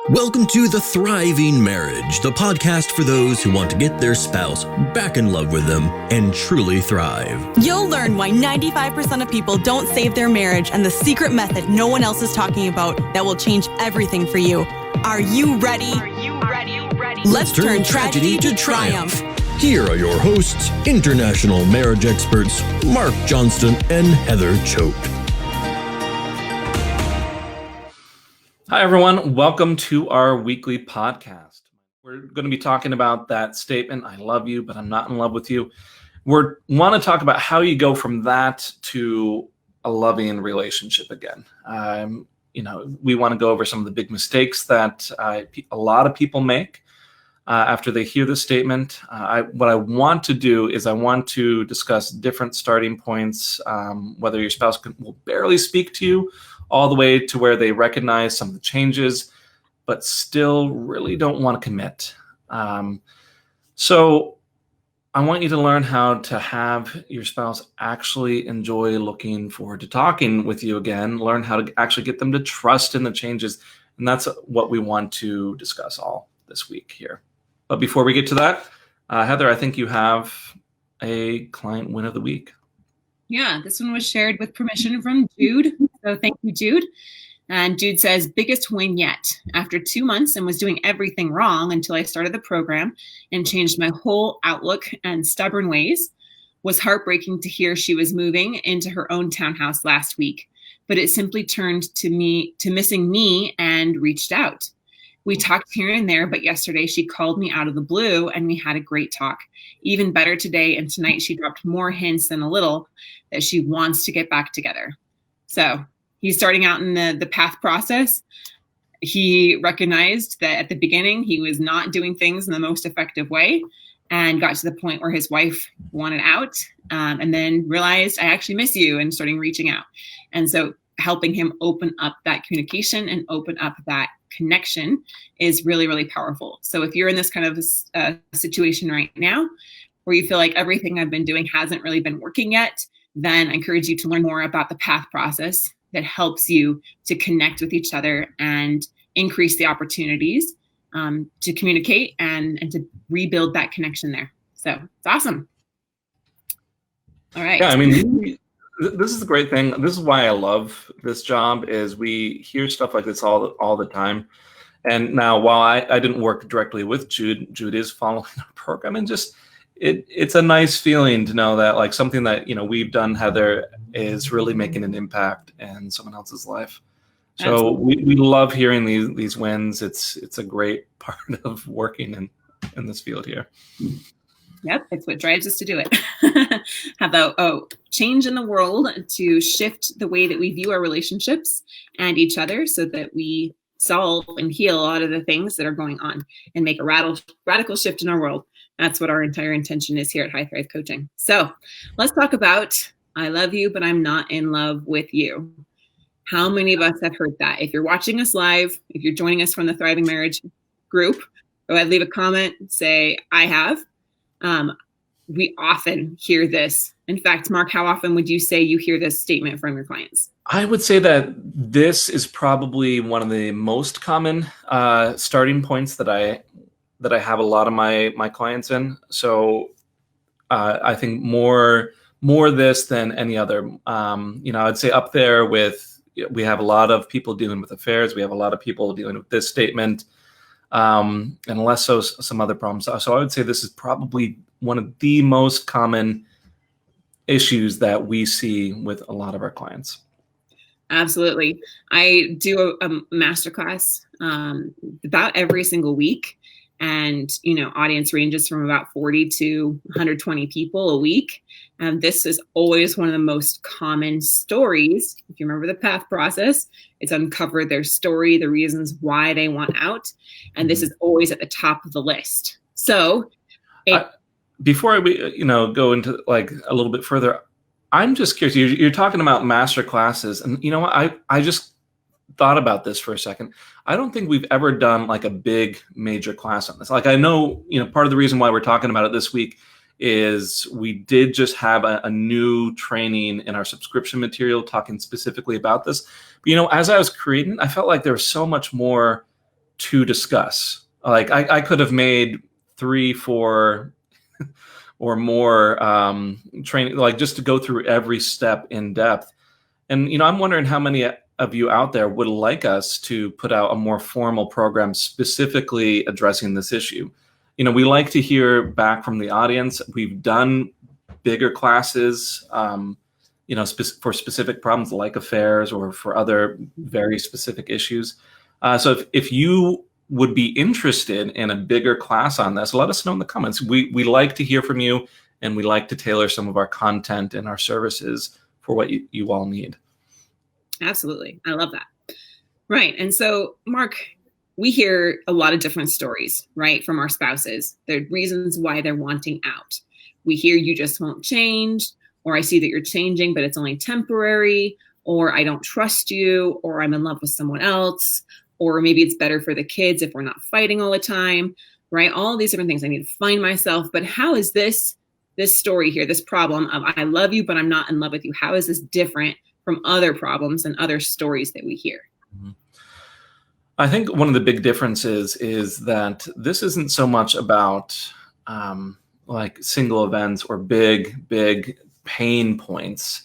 Welcome to The Thriving Marriage, the podcast for those who want to get their spouse back in love with them and truly thrive. You'll learn why 95% of people don't save their marriage and the secret method no one else is talking about that will change everything for you. Are you ready? Let's turn tragedy to triumph. Here are your hosts, international marriage experts, Mark Johnston and Heather Choate. Hi, everyone. Welcome to our weekly podcast. We're going to be talking about that statement, I love you, but I'm not in love with you. We want to talk about how you go from that to a loving relationship again. We want to go over some of the big mistakes that a lot of people make after they hear the statement. What I want to do is I want to discuss different starting points, whether your spouse will barely speak to you, all the way to where they recognize some of the changes, but still really don't want to commit. So I want you to learn how to have your spouse actually enjoy looking forward to talking with you again, learn how to actually get them to trust in the changes. And that's what we want to discuss all this week here. But before we get to that, Heather, I think you have a client win of the week. Yeah, this one was shared with permission from Jude. So thank you, Jude. And Jude says, biggest win yet. After 2 months and was doing everything wrong until I started the program and changed my whole outlook and stubborn ways. Was heartbreaking to hear she was moving into her own townhouse last week, but it simply turned to missing me and reached out. We talked here and there, but yesterday she called me out of the blue and we had a great talk. Even better today and tonight she dropped more hints than a little that she wants to get back together. So he's starting out in the path process. He recognized that at the beginning he was not doing things in the most effective way and got to the point where his wife wanted out and then realized, I actually miss you, and starting reaching out. And so helping him open up that communication and open up that connection is really, really powerful. So if you're in this kind of situation right now where you feel like everything I've been doing hasn't really been working yet, then I encourage you to learn more about the path process that helps you to connect with each other and increase the opportunities to communicate and to rebuild that connection there. So it's awesome. All right. Yeah, I mean, this is the great thing. This is why I love this job, is we hear stuff like this all the time. And now, while I didn't work directly with Jude is following our program, and just it's a nice feeling to know that like something that we've done, Heather, is really making an impact in someone else's life. So we love hearing these wins. It's a great part of working in this field here. Yep, it's what drives us to do it. Have a change in the world to shift the way that we view our relationships and each other so that we solve and heal a lot of the things that are going on and make a radical shift in our world. That's what our entire intention is here at High Thrive Coaching. So let's talk about I love you, but I'm not in love with you. How many of us have heard that? If you're watching us live, if you're joining us from the Thriving Marriage group, go ahead, leave a comment, say, I have. We often hear this. In fact, Mark, how often would you say you hear this statement from your clients? I would say that this is probably one of the most common starting points that I have a lot of my clients in. So I think more this than any other. I'd say up there with, we have a lot of people dealing with affairs. We have a lot of people dealing with this statement. And less so some other problems. So I would say this is probably one of the most common issues that we see with a lot of our clients. Absolutely. I do a masterclass about every single week. And, audience ranges from about 40 to 120 people a week. And this is always one of the most common stories. If you remember the path process, it's uncover their story, the reasons why they want out. And this is always at the top of the list. So before we go into like a little bit further, I'm just curious, you're talking about master classes. And you know what, I just thought about this for a second. I don't think we've ever done like a big major class on this. Like I know, part of the reason why we're talking about it this week is we did just have a new training in our subscription material talking specifically about this. But, as I was creating, I felt like there was so much more to discuss. Like I could have made 3, 4 or more training, like just to go through every step in depth. And, I'm wondering how many of you out there would like us to put out a more formal program specifically addressing this issue. We like to hear back from the audience. We've done bigger classes, for specific problems like affairs or for other very specific issues. So if you would be interested in a bigger class on this, let us know in the comments. We like to hear from you, and we like to tailor some of our content and our services for what you all need. Absolutely. I love that. Right. And so, Mark, we hear a lot of different stories, right, from our spouses. There are reasons why they're wanting out. We hear you just won't change, or I see that you're changing, but it's only temporary, or I don't trust you, or I'm in love with someone else, or maybe it's better for the kids if we're not fighting all the time, right? All of these different things. I need to find myself. But how is this story here, this problem of I love you, but I'm not in love with you? How is this different from other problems and other stories that we hear? Mm-hmm. I think one of the big differences is that this isn't so much about like single events or big pain points.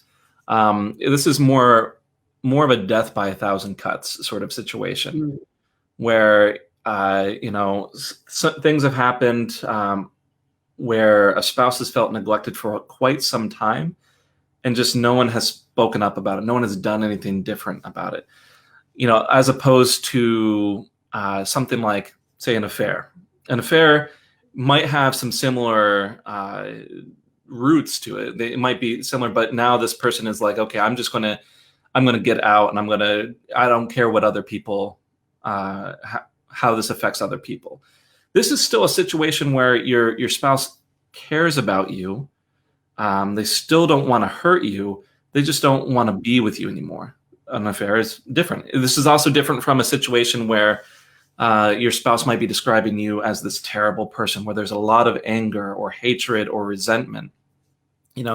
This is more of a death by 1,000 cuts sort of situation, where things have happened where a spouse has felt neglected for quite some time, and just no one has spoken up about it. No one has done anything different about it. As opposed to something like, say, an affair. An affair might have some similar roots to it. It might be similar, but now this person is like, okay, I'm gonna get out, and I don't care what other people, how this affects other people. This is still a situation where your spouse cares about you. They still don't want to hurt you. They just don't want to be with you anymore. An affair is different. This is also different from a situation where your spouse might be describing you as this terrible person, where there's a lot of anger or hatred or resentment,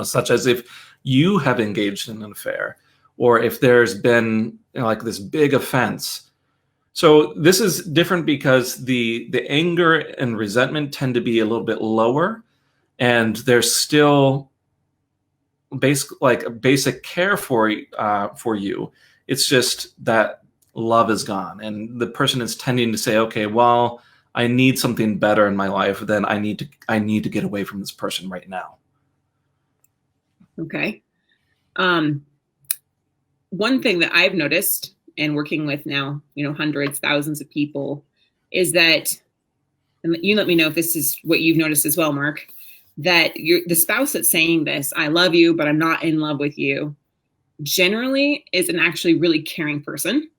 such as if you have engaged in an affair, or if there's been like this big offense. So this is different because the anger and resentment tend to be a little bit lower, and there's still basic care for you. It's just that love is gone, and the person is tending to say, okay, well, I need something better in my life. Then I need to get away from this person right now. Okay. One thing that I've noticed in working with now, hundreds, thousands of people, is that, and you let me know if this is what you've noticed as well, Mark, that the spouse that's saying this, I love you, but I'm not in love with you, generally is an actually really caring person,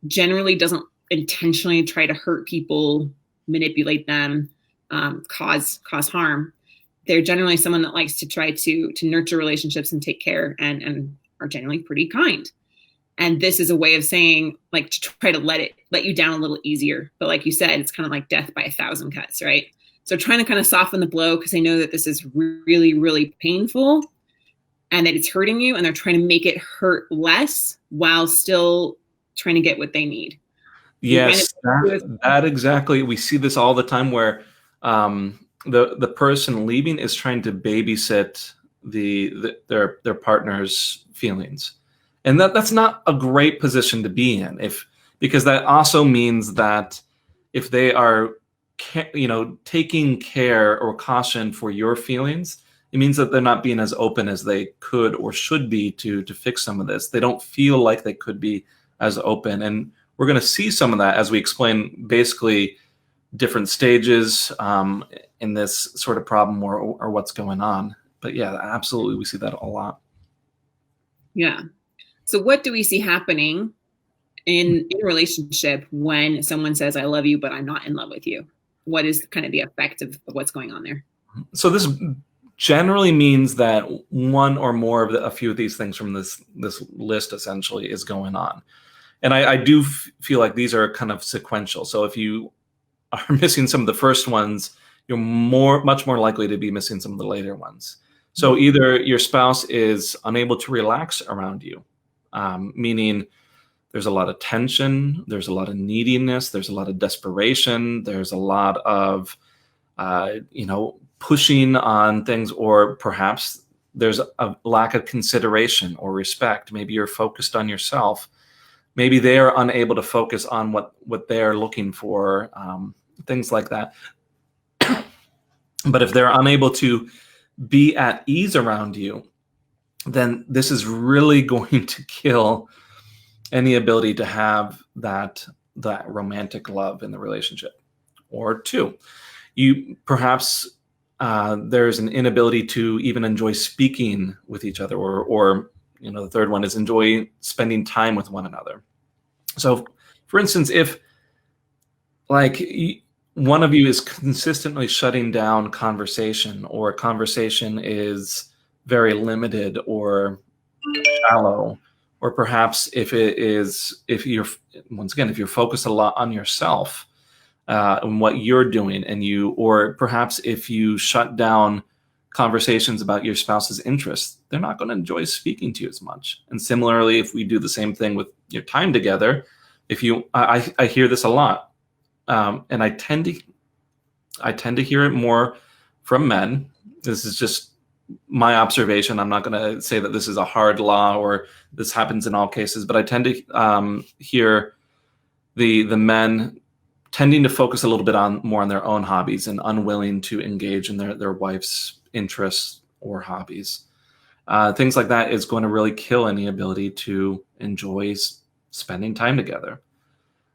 generally doesn't intentionally try to hurt people, manipulate them, cause harm. They're generally someone that likes to try to nurture relationships and take care, and are generally pretty kind. And this is a way of saying, like, to try to let you down a little easier. But like you said, it's kind of like death by 1,000 cuts, right? So trying to kind of soften the blow, because they know that this is really, really painful and that it's hurting you, and they're trying to make it hurt less while still trying to get what they need. Yes, that exactly. We see this all the time, where the person leaving is trying to babysit their partner's feelings, and that's not a great position to be in, because that also means that if they are taking care or caution for your feelings, it means that they're not being as open as they could or should be to fix some of this. They don't feel like they could be as open, and we're going to see some of that as we explain basically different stages in this sort of problem or what's going on. But yeah, absolutely, we see that a lot. Yeah. So what do we see happening in a relationship when someone says, I love you, but I'm not in love with you? What is kind of the effect of what's going on there? So this generally means that one or more of a few of these things from this list essentially is going on. And I do feel like these are kind of sequential. So if you are missing some of the first ones, you're much more likely to be missing some of the later ones. So either your spouse is unable to relax around you, meaning There's a lot of tension. There's a lot of neediness. There's a lot of desperation. There's a lot of, pushing on things, or perhaps there's a lack of consideration or respect. Maybe you're focused on yourself. Maybe they are unable to focus on what they're looking for, things like that. But if they're unable to be at ease around you, then this is really going to kill any ability to have that romantic love in the relationship. Or two, you perhaps there's an inability to even enjoy speaking with each other, or the third one is enjoy spending time with one another. So, for instance, if one of you is consistently shutting down conversation, or conversation is very limited or shallow, or perhaps if you're focused a lot on yourself and what you're doing, or perhaps if you shut down conversations about your spouse's interests, they're not going to enjoy speaking to you as much. And similarly, if we do the same thing with your time together, I hear this a lot, and I tend to hear it more from men. This is just my observation. I'm not going to say that this is a hard law or this happens in all cases, but I tend to hear the men tending to focus a little bit more on their own hobbies and unwilling to engage in their wife's interests or hobbies. Things like that is going to really kill any ability to enjoy spending time together.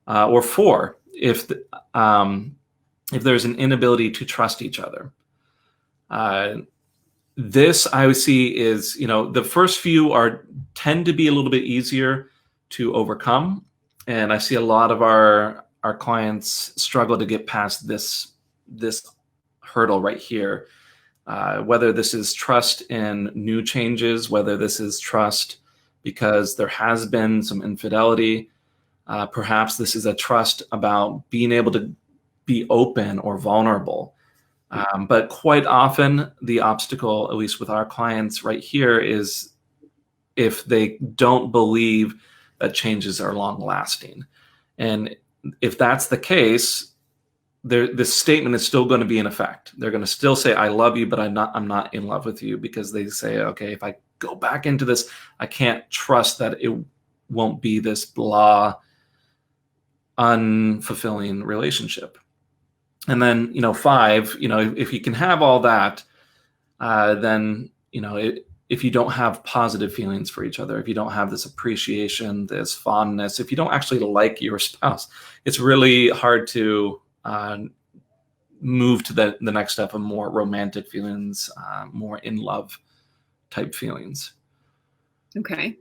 Or four, if there's an inability to trust each other. This I would see is, the first few tend to be a little bit easier to overcome. And I see a lot of our clients struggle to get past this hurdle right here. Whether this is trust in new changes, whether this is trust because there has been some infidelity, perhaps this is a trust about being able to be open or vulnerable. But quite often the obstacle, at least with our clients right here, is if they don't believe that changes are long lasting. And if that's the case, this statement is still going to be in effect. They're going to still say, I love you, but I'm not in love with you, because they say, okay, if I go back into this, I can't trust that it won't be this blah, unfulfilling relationship. And then, 5, if you can have all that, then, if you don't have positive feelings for each other, if you don't have this appreciation, this fondness, if you don't actually like your spouse, it's really hard to move to the next step of more romantic feelings, more in love type feelings. Okay.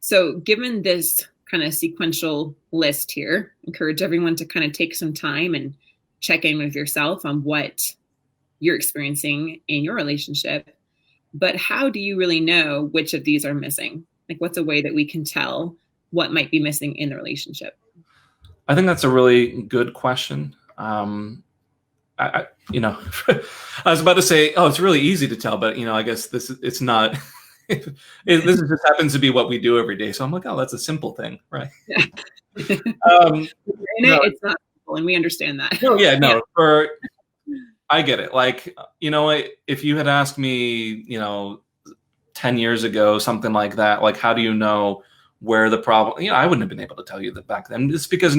So given this kind of sequential list here, encourage everyone to kind of take some time and check in with yourself on what you're experiencing in your relationship. But how do you really know which of these are missing? What's a way that we can tell what might be missing in the relationship? I think that's a really good question. I was about to say, it's really easy to tell, but I guess it's not. This just happens to be what we do every day. So I'm like, that's a simple thing, right? Yeah. It's not simple, and we understand that. No, yeah, no. I get it. If you had asked me, 10 years ago, something like that, how do you know where the problem? I wouldn't have been able to tell you that back then. It's because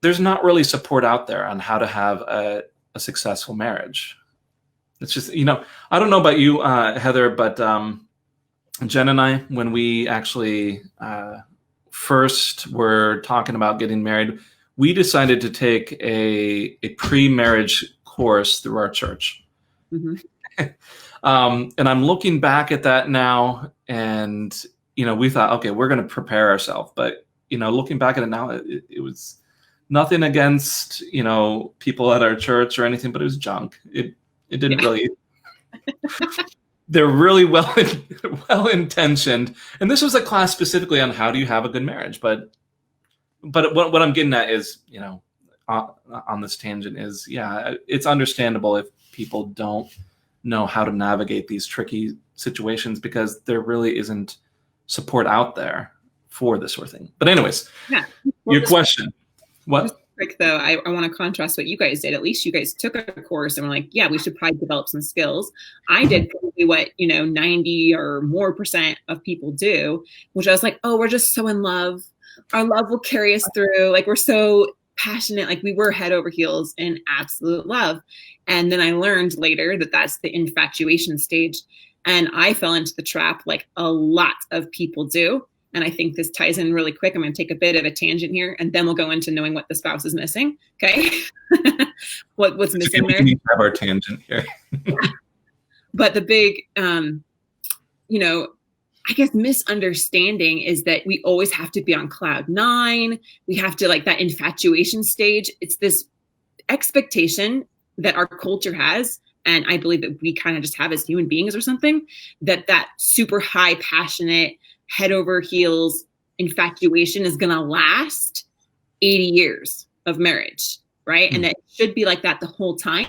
there's not really support out there on how to have a successful marriage. It's just, I don't know about you, Heather, but Jen and I, when we actually first were talking about getting married, we decided to take a pre-marriage course through our church. Mm-hmm. And I'm looking back at that now, and, we thought, okay, we're going to prepare ourselves. But, looking back at it now, it was nothing against, people at our church or anything, but it was junk. It didn't really, they're really well-intentioned. And this was a class specifically on how do you have a good marriage. But what I'm getting at is, on this tangent is, it's understandable if people don't know how to navigate these tricky situations, because there really isn't support out there for this sort of thing. But anyways, Yeah. your question. What? Quick though, I want to contrast what you guys did. At least you guys took a course and were like, yeah, we should probably develop some skills. I did probably what 90 or more % of people do, which I was like, oh, we're just so in love. Our love will carry us through. Like, we're so passionate. Like, we were head over heels in absolute love. And then I learned later that that's the infatuation stage. And I fell into the trap like a lot of people do. And I think this ties in really quick. I'm going to take a bit of a tangent here, and then we'll go into knowing what the spouse is missing. Okay. What's missing there? We have our tangent here. But the big, I guess misunderstanding is that we always have to be on cloud 9. We have to, like, that infatuation stage. It's this expectation that our culture has, and I believe that we kind of just have as human beings or something, that super high, passionate, head over heels infatuation is going to last 80 years of marriage, right? Mm-hmm. And that it should be like that the whole time.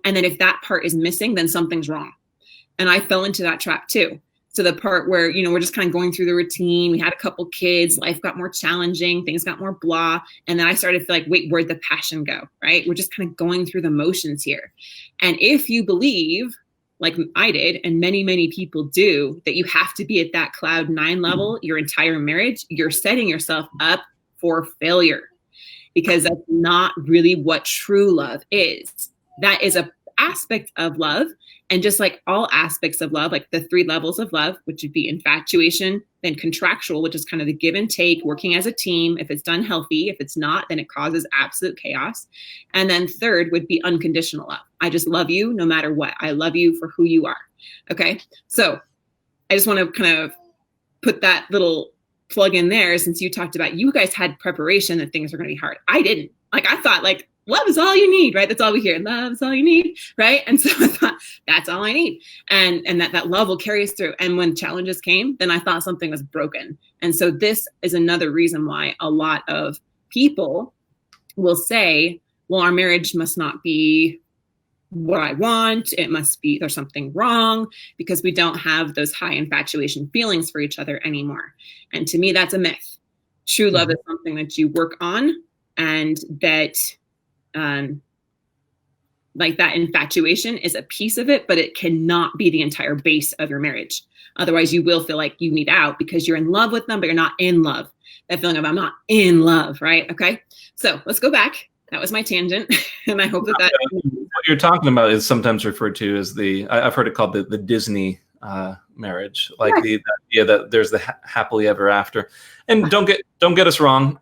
And then if that part is missing, then something's wrong. And I fell into that trap too. So the part where, we're just kind of going through the routine. We had a couple kids, life got more challenging, things got more blah. And then I started to feel like, wait, where'd the passion go, right? We're just kind of going through the motions here. And if you believe, like I did, and many, many people do, that you have to be at that cloud 9 level your entire marriage, you're setting yourself up for failure, because that's not really what true love is. That is an aspect of love. And just like all aspects of love, like the 3 levels of love, which would be infatuation, then contractual, which is kind of the give and take, working as a team. If it's done healthy, if it's not, then it causes absolute chaos. And then 3rd would be unconditional love. I just love you no matter what. I love you for who you are. Okay. So I just want to kind of put that little plug in there, since you talked about, you guys had preparation that things are going to be hard. I didn't. Like, I thought, like, love is all you need, right? That's all we hear. Love is all you need, right? And so I thought, that's all I need. And that love will carry us through. And when challenges came, then I thought something was broken. And so this is another reason why a lot of people will say, well, our marriage must not be what I want. It must be, there's something wrong, because we don't have those high infatuation feelings for each other anymore. And to me, that's a myth. True love is something that you work on, and that like that infatuation is a piece of it, but it cannot be the entire base of your marriage. Otherwise you will feel like you need out because you're in love with them, but you're not in love. That feeling of I'm not in love, right? Okay. So let's go back. That was my tangent. And I hope that what you're talking about is sometimes referred to as I've heard it called the Disney marriage, like the idea that there's the happily ever after. And don't get us wrong.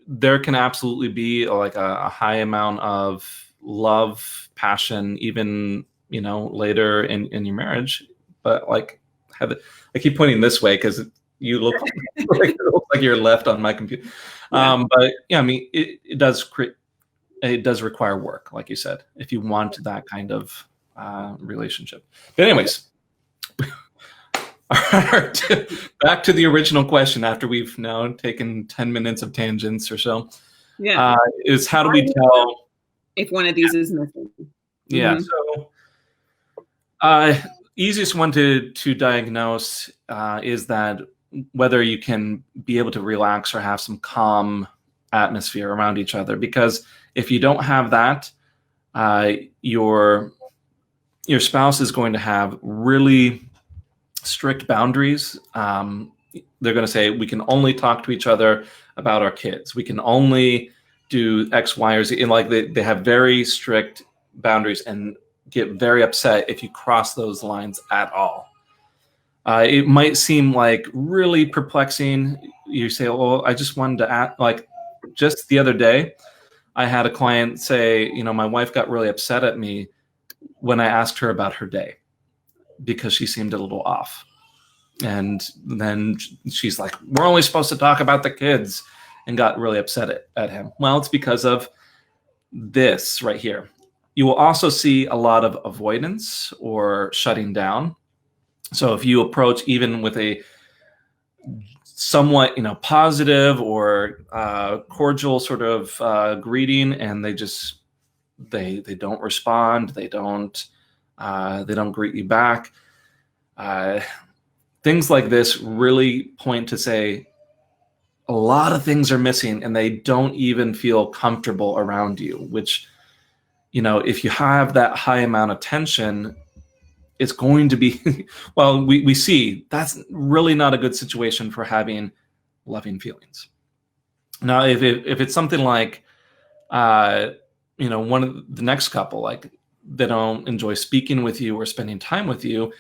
There can absolutely be like a high amount of love, passion, even, later in your marriage. But like, I keep pointing this way because you look like, it looks like you're left on my computer. But yeah, I mean, it does require work, like you said, if you want that kind of relationship. But anyways, all right, back to the original question after we've now taken 10 minutes of tangents or so. Yeah. Is how do we tell if one of these is missing? Yeah. So easiest one to diagnose is that whether you can be able to relax or have some calm atmosphere around each other. Because if you don't have that, your spouse is going to have really strict boundaries. They're going to say, we can only talk to each other about our kids. We can only do X, Y, or Z. And like they have very strict boundaries and get very upset if you cross those lines at all. It might seem like really perplexing. You say, well, I just wanted to ask, like just the other day, I had a client say, my wife got really upset at me when I asked her about her day because she seemed a little off. And then she's like, we're only supposed to talk about the kids, and got really upset at him. Well, it's because of this right here. You will also see a lot of avoidance or shutting down. So if you approach even with a somewhat, positive or cordial sort of greeting, and they don't respond, they don't greet you back, things like this really point to say a lot of things are missing and they don't even feel comfortable around you, which, if you have that high amount of tension, it's going to be, well, we see that's really not a good situation for having loving feelings. Now, if it's something like, one of the next couple, like they don't enjoy speaking with you or spending time with you,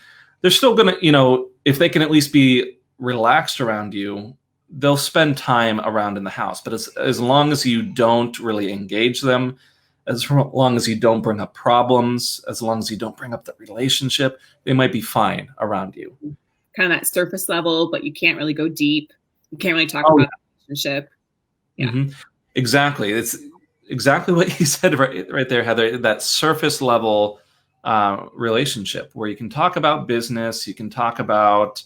they're still going to, if they can at least be relaxed around you, they'll spend time around in the house. But as long as you don't really engage them, as long as you don't bring up problems, as long as you don't bring up the relationship, they might be fine around you. Kind of that surface level, but you can't really go deep. You can't really talk about the relationship. Yeah. Mm-hmm. Exactly. It's exactly what you said right there, Heather, that surface level relationship where you can talk about business, you can talk about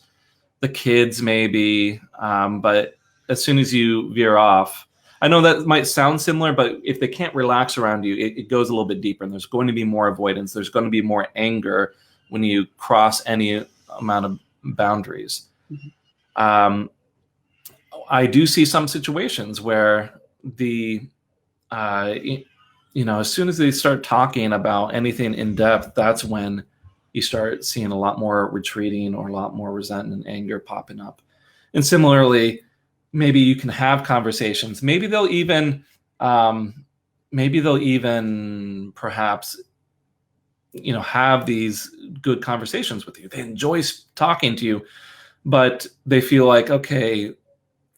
the kids maybe, but as soon as you veer off, I know that might sound similar, but if they can't relax around you, it goes a little bit deeper, and there's going to be more avoidance. There's going to be more anger when you cross any amount of boundaries. Mm-hmm. I do see some situations where as soon as they start talking about anything in depth, that's when you start seeing a lot more retreating or a lot more resentment and anger popping up. And similarly, maybe you can have conversations. Maybe they'll even perhaps, have these good conversations with you. They enjoy talking to you, but they feel like, okay,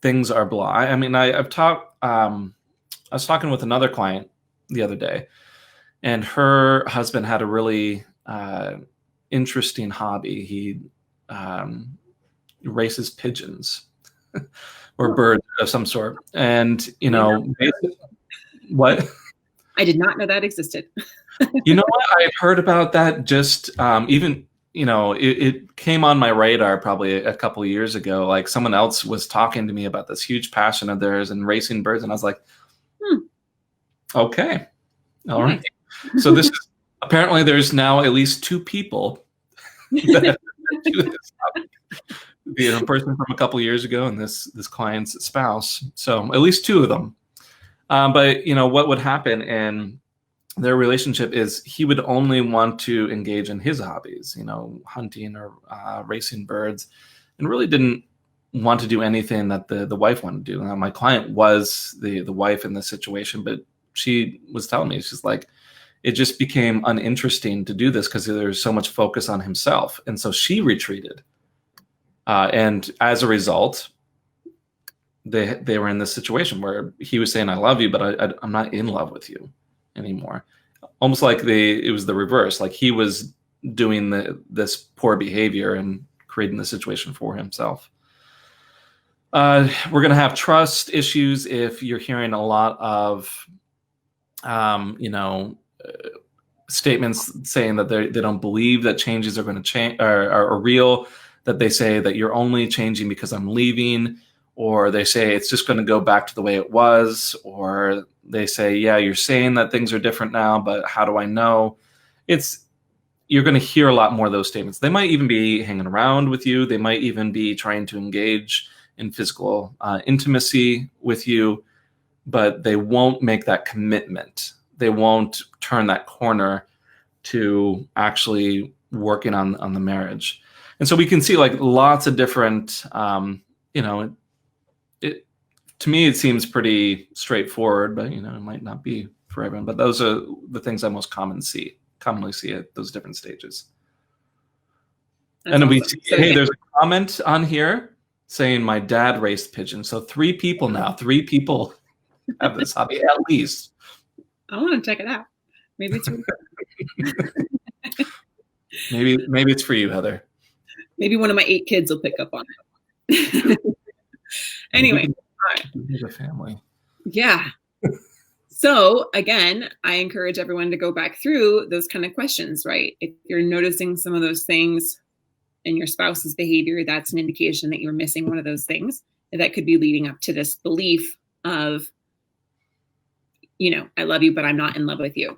things are blah. I mean, I was talking with another client the other day, and her husband had a really interesting hobby. He races pigeons or birds of some sort. And, what? I did not know that existed. You know what? I've heard about that just it came on my radar probably a couple of years ago. Like someone else was talking to me about this huge passion of theirs and racing birds. And I was like, okay. All right. So this is, apparently there's now at least two people that do this. A person from a couple of years ago and this client's spouse. So at least two of them. But what would happen in their relationship is he would only want to engage in his hobbies, hunting or racing birds, and really didn't want to do anything that the wife wanted to do. Now, my client was the wife in this situation, but she was telling me, she's like, it just became uninteresting to do this because there's so much focus on himself. And so she retreated. And as a result, they were in this situation where he was saying, I love you, but I'm not in love with you anymore. Almost like it was the reverse. Like he was doing this poor behavior and creating the situation for himself. We're going to have trust issues if you're hearing a lot of, statements saying that they don't believe that changes are going to change or are real, that they say that you're only changing because I'm leaving, or they say it's just going to go back to the way it was, or they say, yeah, you're saying that things are different now, but how do I know? You're going to hear a lot more of those statements. They might even be hanging around with you. They might even be trying to engage in physical intimacy with you, but they won't make that commitment. They won't turn that corner to actually working on the marriage. And so we can see like lots of different, to me, it seems pretty straightforward, but, it might not be for everyone. But those are the things I most commonly see at those different stages. That's and then awesome. We see, hey, there's a comment on here saying my dad raced pigeons. So 3 people now. 3 people have this hobby at least. I want to check it out. Maybe it's maybe it's for you, Heather. Maybe one of my 8 kids will pick up on it. Anyway. The family. Yeah. So again, I encourage everyone to go back through those kind of questions, right? If you're noticing some of those things in your spouse's behavior, that's an indication that you're missing one of those things. And that could be leading up to this belief of, I love you, but I'm not in love with you.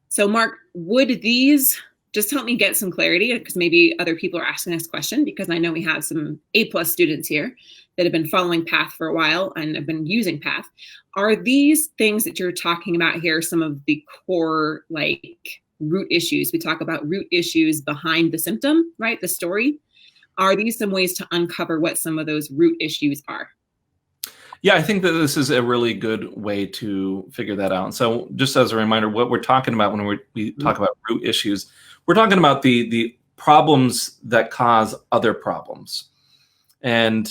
So Mark, would these just help me get some clarity, because maybe other people are asking this question, because I know we have some A+ students here that have been following Path for a while and have been using Path. Are these things that you're talking about here some of the core root issues? We talk about root issues behind the symptom, right? The story. Are these some ways to uncover what some of those root issues are? Yeah, I think that this is a really good way to figure that out. So just as a reminder, what we're talking about when we talk about root issues, we're talking about the problems that cause other problems. And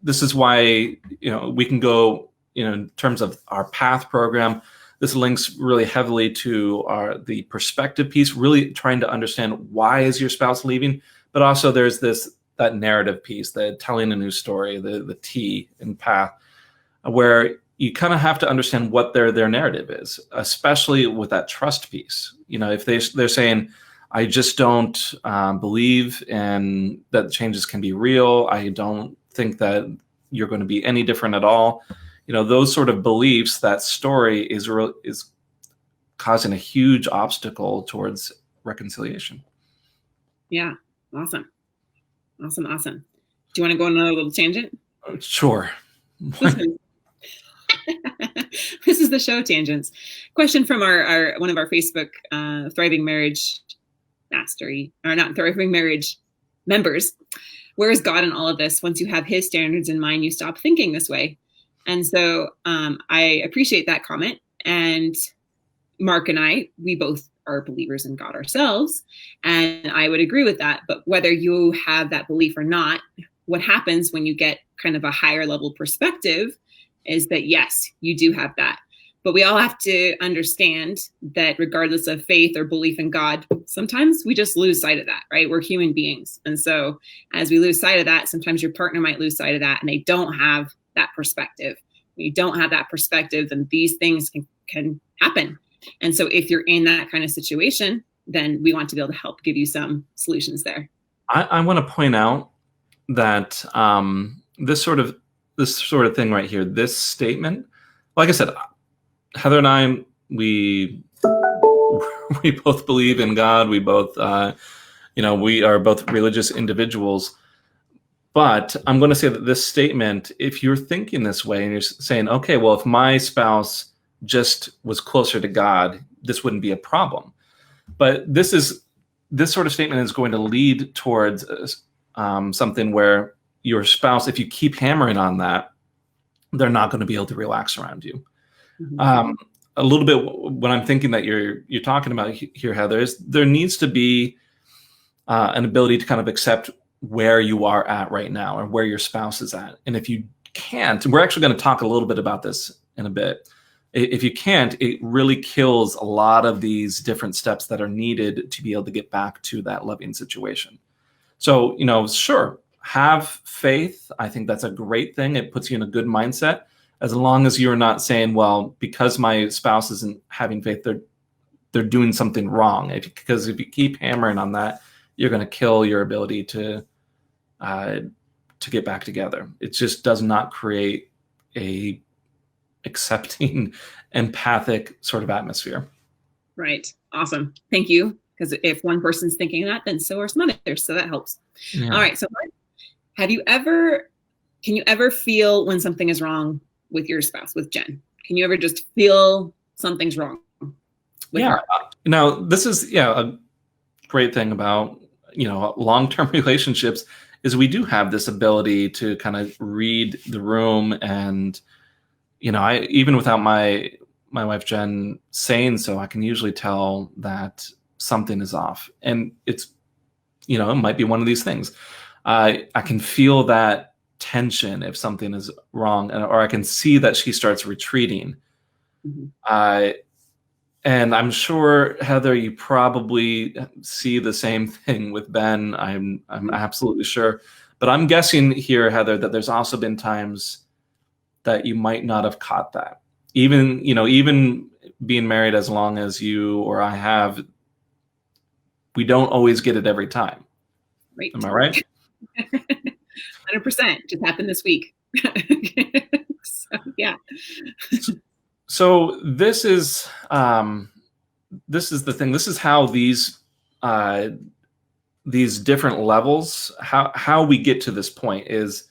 this is why, we can go, in terms of our Path program, this links really heavily to the perspective piece, really trying to understand why is your spouse leaving, but also there's that narrative piece, the telling a new story, the T in Path, where you kind of have to understand what their narrative is, especially with that trust piece. If they're saying, I just don't believe in that changes can be real. I don't think that you're going to be any different at all. Those sort of beliefs, that story is causing a huge obstacle towards reconciliation. Yeah. Awesome. Do you want to go on another little tangent? Sure. This is the show, Tangents. Question from our one of our Facebook Thriving Marriage Mastery, or not Thriving Marriage members. Where is God in all of this? Once you have his standards in mind, you stop thinking this way. And so I appreciate that comment. And Mark and I, we both are believers in God ourselves. And I would agree with that. But whether you have that belief or not, what happens when you get kind of a higher level perspective is that, yes, you do have that. But we all have to understand that regardless of faith or belief in God, sometimes we just lose sight of that, right? We're human beings. And so as we lose sight of that, sometimes your partner might lose sight of that and they don't have that perspective. When you don't have that perspective, then these things can happen. And so if you're in that kind of situation, then we want to be able to help give you some solutions there. I want to point out that this sort of thing right here, this statement, like I said, Heather and I, we both believe in God. We both, we are both religious individuals. But I'm going to say that this statement, if you're thinking this way and you're saying, okay, well, if my spouse just was closer to God, this wouldn't be a problem. But this sort of statement is going to lead towards something where your spouse, if you keep hammering on that, they're not going to be able to relax around you. Mm-hmm. A little bit what I'm thinking that you're talking about here, Heather, is there needs to be an ability to kind of accept where you are at right now or where your spouse is at. And if you can't, we're actually going to talk a little bit about this in a bit. If you can't, it really kills a lot of these different steps that are needed to be able to get back to that loving situation. So, sure, have faith. I think that's a great thing. It puts you in a good mindset, as long as you're not saying, well, because my spouse isn't having faith, they're doing something wrong. Because if you keep hammering on that, you're going to kill your ability to get back together. It just does not create a accepting, empathic sort of atmosphere. Right. Awesome. Thank you. Because if one person's thinking that, then so are some others. So that helps. Yeah. All right. So can you ever feel when something is wrong with your spouse, with Jen? Can you ever just feel something's wrong with her? This is a great thing about long-term relationships is we do have this ability to kind of read the room. And I, even without my wife Jen saying so, I can usually tell that something is off. And it's it might be one of these things. I can feel that tension if something is wrong, or I can see that she starts retreating. Mm-hmm. And I'm sure, Heather, you probably see the same thing with Ben. I'm absolutely sure. But I'm guessing here, Heather, that there's also been times that you might not have caught that. Even being married as long as you or I have, we don't always get it every time. Right. Am I right? 100%. Just happened this week. So, yeah. So this is the thing. This is how these these different levels, how we get to this point is,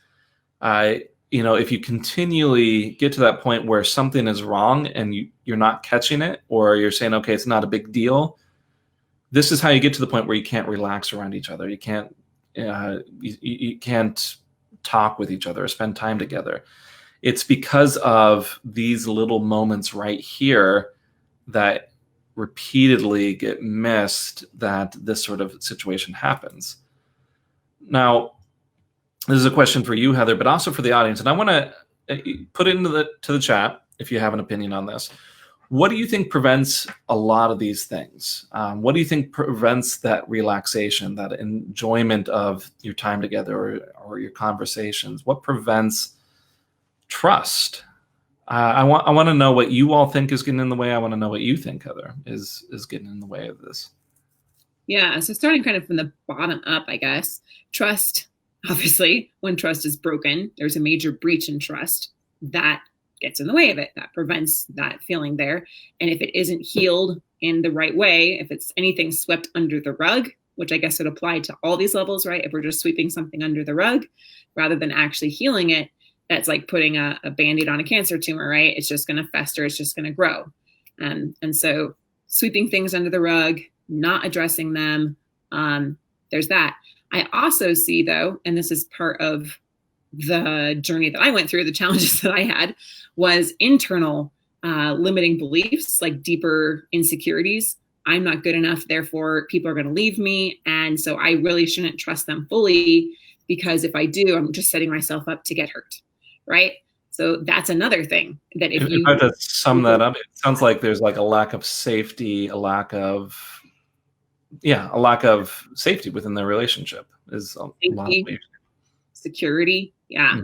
if you continually get to that point where something is wrong and you're not catching it, or you're saying, okay, it's not a big deal. This is how you get to the point where you can't relax around each other. You can't, you can't talk with each other or spend time together. It's because of these little moments right here that repeatedly get missed that this sort of situation happens. Now, this is a question for you, Heather, but also for the audience. And I want to put it into the chat if you have an opinion on this. What do you think prevents a lot of these things? What do you think prevents that relaxation, that enjoyment of your time together or your conversations? What prevents trust? I want to know what you all think is getting in the way. I want to know what you think, Heather, is getting in the way of this. Yeah, so starting kind of from the bottom up, I guess. Trust, obviously, when trust is broken, there's a major breach in trust that gets in the way of it, that prevents that feeling there. And if it isn't healed in the right way, if it's anything swept under the rug, which I guess would apply to all these levels, right? If we're just sweeping something under the rug rather than actually healing it, that's like putting a Band-Aid on a cancer tumor, right? It's just going to fester. It's just going to grow. And so sweeping things under the rug, not addressing them, there's that. I also see, though, and this is part of the journey that I went through, the challenges that I had, was internal limiting beliefs, like deeper insecurities. I'm not good enough, therefore people are going to leave me. And so I really shouldn't trust them fully, because if I do, I'm just setting myself up to get hurt, right? So that's another thing that if you have to sum that up, it sounds like there's like a lack of safety, a lack of safety within the relationship is a lot of security. Yeah.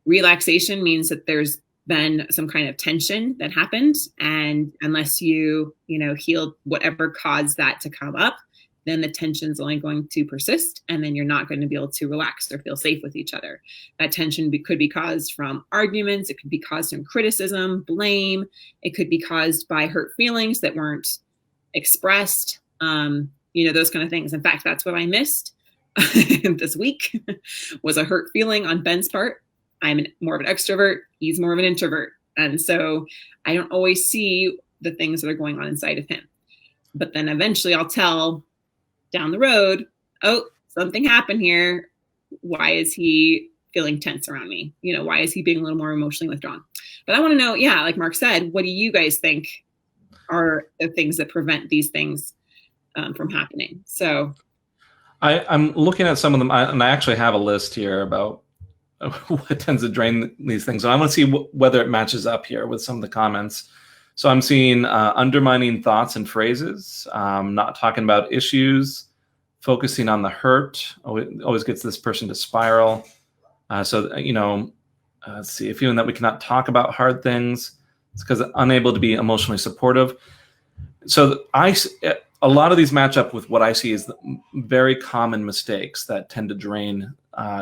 Relaxation means that there's been some kind of tension that happened. And unless you healed whatever caused that to come up, then the tension's only going to persist. And then you're not going to be able to relax or feel safe with each other. That tension could be caused from arguments. It could be caused from criticism, blame. It could be caused by hurt feelings that weren't expressed, those kind of things. In fact, that's what I missed this week was a hurt feeling on Ben's part. I'm more of an extrovert. He's more of an introvert. And so I don't always see the things that are going on inside of him. But then eventually I'll tell down the road, oh, something happened here. Why is he feeling tense around me? Why is he being a little more emotionally withdrawn? But I want to know, like Mark said, what do you guys think are the things that prevent these things from happening? So I'm looking at some of them, and I actually have a list here about what tends to drain these things. And I want to see whether it matches up here with some of the comments. So I'm seeing undermining thoughts and phrases, not talking about issues, focusing on the hurt, always gets this person to spiral. Let's see, a feeling that we cannot talk about hard things. It's because unable to be emotionally supportive. So a lot of these match up with what I see as very common mistakes that tend to drain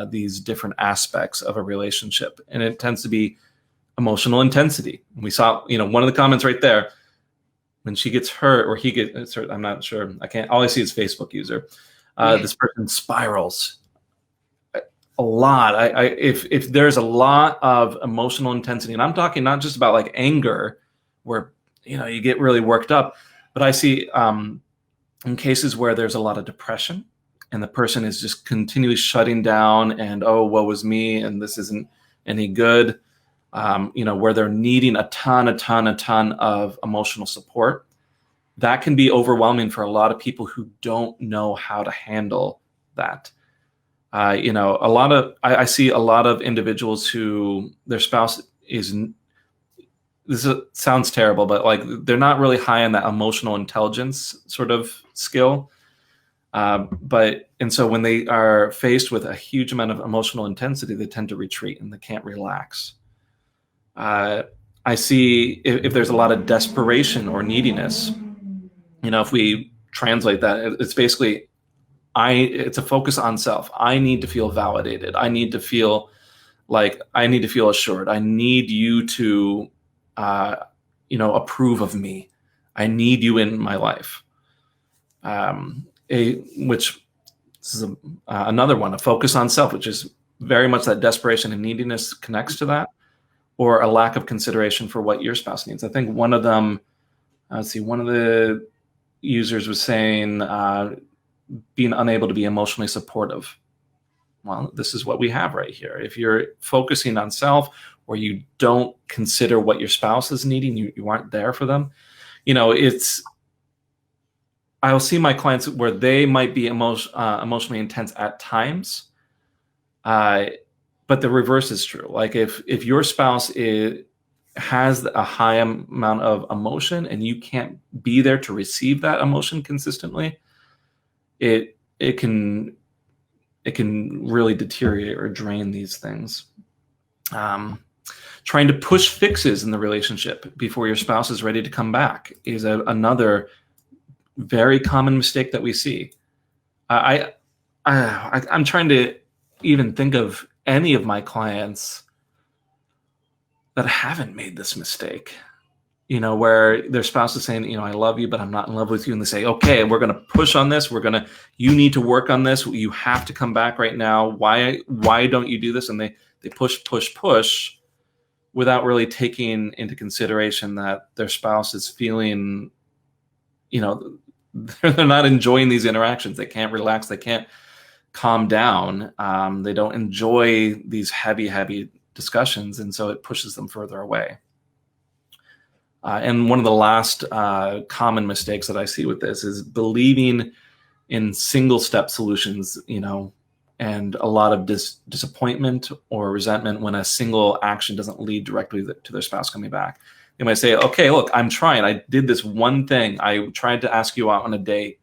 these different aspects of a relationship. And it tends to be emotional intensity. We saw, one of the comments right there, when she gets hurt or he gets hurt, I'm not sure. All I see is Facebook user. This person spirals a lot. If there's a lot of emotional intensity, and I'm talking not just about like anger where, you get really worked up, but I see in cases where there's a lot of depression and the person is just continually shutting down and, oh, woe is me, and this isn't any good. Where they're needing a ton of emotional support. That can be overwhelming for a lot of people who don't know how to handle that. I see a lot of individuals who their spouse sounds terrible, but like they're not really high on that emotional intelligence sort of skill. And so when they are faced with a huge amount of emotional intensity, they tend to retreat and they can't relax. I see if there's a lot of desperation or neediness, if we translate that, it's basically, it's a focus on self. I need to feel validated. I need to feel assured. I need you to, approve of me. I need you in my life. which this is another one, a focus on self, which is very much that desperation and neediness connects to that, or a lack of consideration for what your spouse needs. I think one of them, one of the users was saying being unable to be emotionally supportive. Well, this is what we have right here. If you're focusing on self, or you don't consider what your spouse is needing, you aren't there for them. I'll see my clients where they might be emotionally intense at times, but the reverse is true. Like if your spouse has a high amount of emotion and you can't be there to receive that emotion consistently, it can really deteriorate or drain these things. Trying to push fixes in the relationship before your spouse is ready to come back is another very common mistake that we see. I'm trying to even think of any of my clients that haven't made this mistake, where their spouse is saying, I love you, but I'm not in love with you. And they say, okay, we're going to push on this. You need to work on this. You have to come back right now. Why don't you do this? And they push without really taking into consideration that their spouse is feeling, they're not enjoying these interactions. They can't relax. They can't calm down. They don't enjoy these heavy discussions. And so it pushes them further away. And one of the last common mistakes that I see with this is believing in single step solutions, and a lot of disappointment or resentment when a single action doesn't lead directly to their spouse coming back. They might say, okay, look, I'm trying. I did this one thing. I tried to ask you out on a date,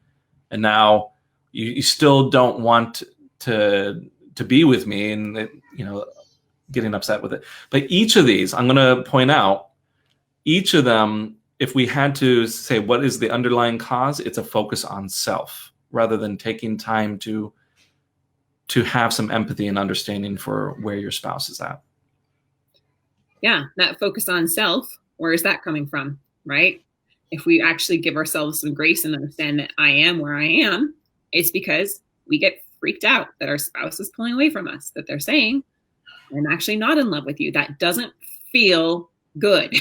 and now you still don't want to be with me, and getting upset with it. But each of these, I'm going to point out, each of them, if we had to say what is the underlying cause, it's a focus on self rather than taking time to have some empathy and understanding for where your spouse is at. Yeah, that focus on self, where is that coming from, right? If we actually give ourselves some grace and understand that I am where I am, it's because we get freaked out that our spouse is pulling away from us, that they're saying, I'm actually not in love with you. That doesn't feel good.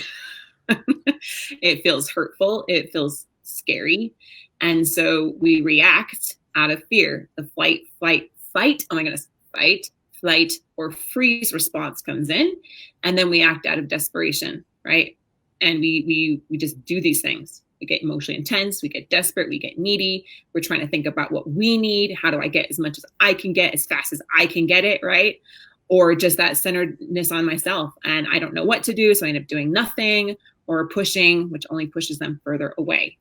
It feels hurtful. It feels scary. And so we react out of fear. The fight. Oh my goodness. Fight, flight, or freeze response comes in. And then we act out of desperation, right? And we just do these things. We get emotionally intense. We get desperate. We get needy. We're trying to think about what we need. How do I get as much as I can get as fast as I can get it, right? Or just that centeredness on myself. And I don't know what to do. So I end up doing nothing or pushing, which only pushes them further away,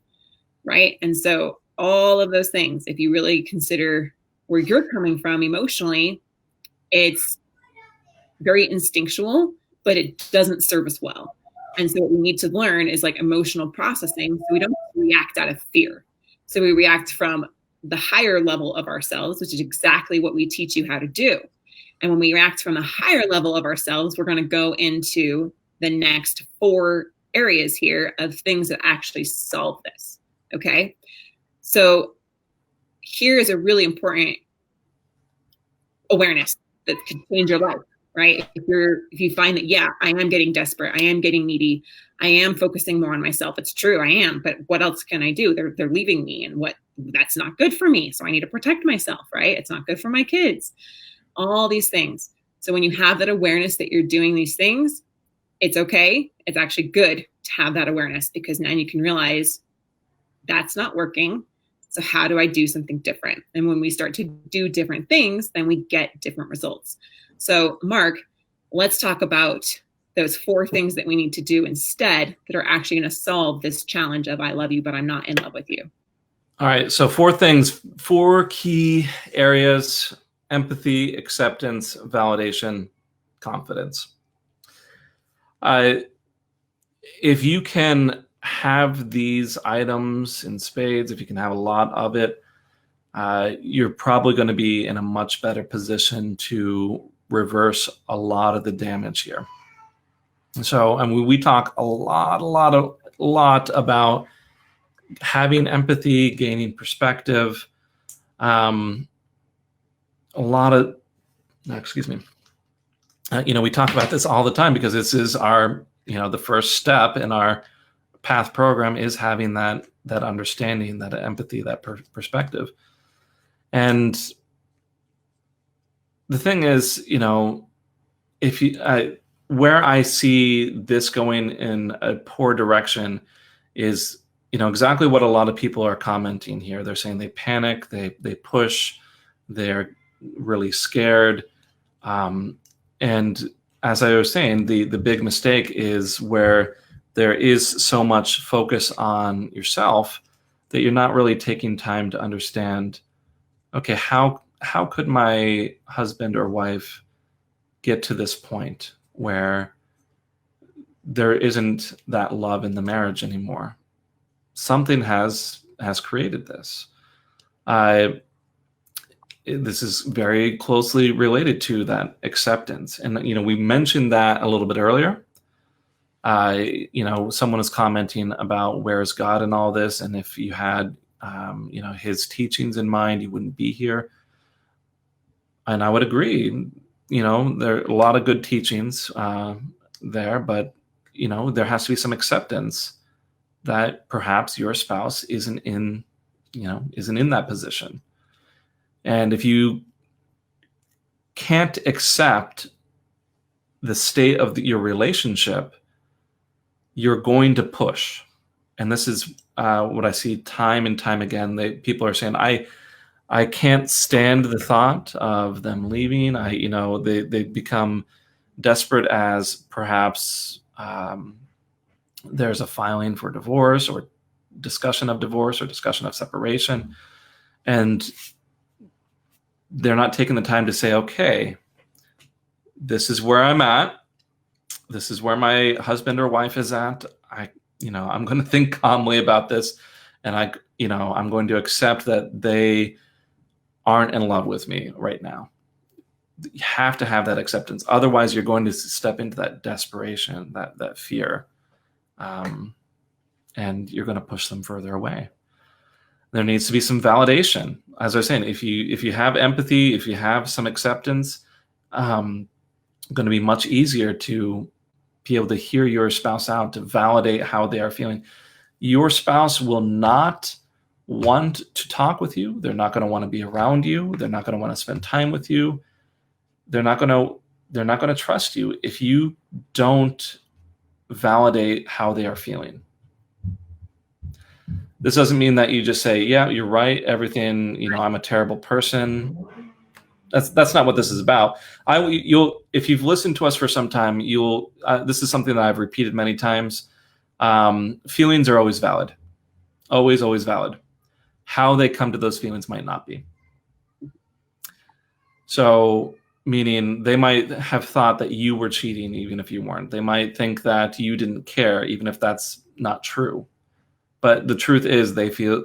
right? And so all of those things, if you really consider where you're coming from emotionally, it's very instinctual, but it doesn't serve us well. And so what we need to learn is like emotional processing. So we don't react out of fear. So we react from the higher level of ourselves, which is exactly what we teach you how to do. And when we react from the higher level of ourselves, we're going to go into the next 4 areas here of things that actually solve this. Okay. So here is a really important awareness that could change your life, right? If you find that, yeah, I am getting desperate, I am getting needy, I am focusing more on myself. It's true, I am, but what else can I do? They're leaving me, and that's not good for me. So I need to protect myself, right? It's not good for my kids. All these things. So when you have that awareness that you're doing these things, it's okay. It's actually good to have that awareness, because now you can realize that's not working. So how do I do something different? And when we start to do different things, then we get different results. So Mark, let's talk about those 4 things that we need to do instead that are actually going to solve this challenge of I love you, but I'm not in love with you. All right. So 4 things, 4 key areas: empathy, acceptance, validation, confidence. If you can have these items in spades, if you can have a lot of it, you're probably going to be in a much better position to reverse a lot of the damage here. So, and we talk a lot about having empathy, gaining perspective, A lot of, excuse me, we talk about this all the time because this is our, the first step in our path program is having that understanding, that empathy, that perspective. And the thing is, if where I see this going in a poor direction is, exactly what a lot of people are commenting here. They're saying they panic, they push, they're really scared. And as I was saying, the big mistake is where there is so much focus on yourself that you're not really taking time to understand, okay, how could my husband or wife get to this point where there isn't that love in the marriage anymore? Something has created this. This is very closely related to that acceptance. And, we mentioned that a little bit earlier. Someone is commenting about where's God in all this. And if you had, his teachings in mind, you wouldn't be here. And I would agree, there are a lot of good teachings there, but, there has to be some acceptance that perhaps your spouse isn't in that position. And if you can't accept the state of your relationship, you're going to push. And this is what I see time and time again. People are saying, I can't stand the thought of them leaving. They become desperate as perhaps there's a filing for divorce or discussion of divorce or discussion of separation. And they're not taking the time to say, okay, this is where I'm at. This is where my husband or wife is at. I'm going to think calmly about this. And I'm going to accept that they aren't in love with me right now. You have to have that acceptance. Otherwise, you're going to step into that desperation, that fear. And you're going to push them further away. There needs to be some validation. As I was saying, if you have empathy, if you have some acceptance, going to be much easier to be able to hear your spouse out, to validate how they are feeling. Your spouse will not want to talk with you. They're not going to want to be around you. They're not going to want to spend time with you. They're not going to trust you if you don't validate how they are feeling. This doesn't mean that you just say, yeah, you're right, everything, I'm a terrible person. That's not what this is about. If you've listened to us for some time, this is something that I've repeated many times. Feelings are always valid. Always, always valid. How they come to those feelings might not be. So, meaning they might have thought that you were cheating even if you weren't. They might think that you didn't care even if that's not true. But the truth is they feel,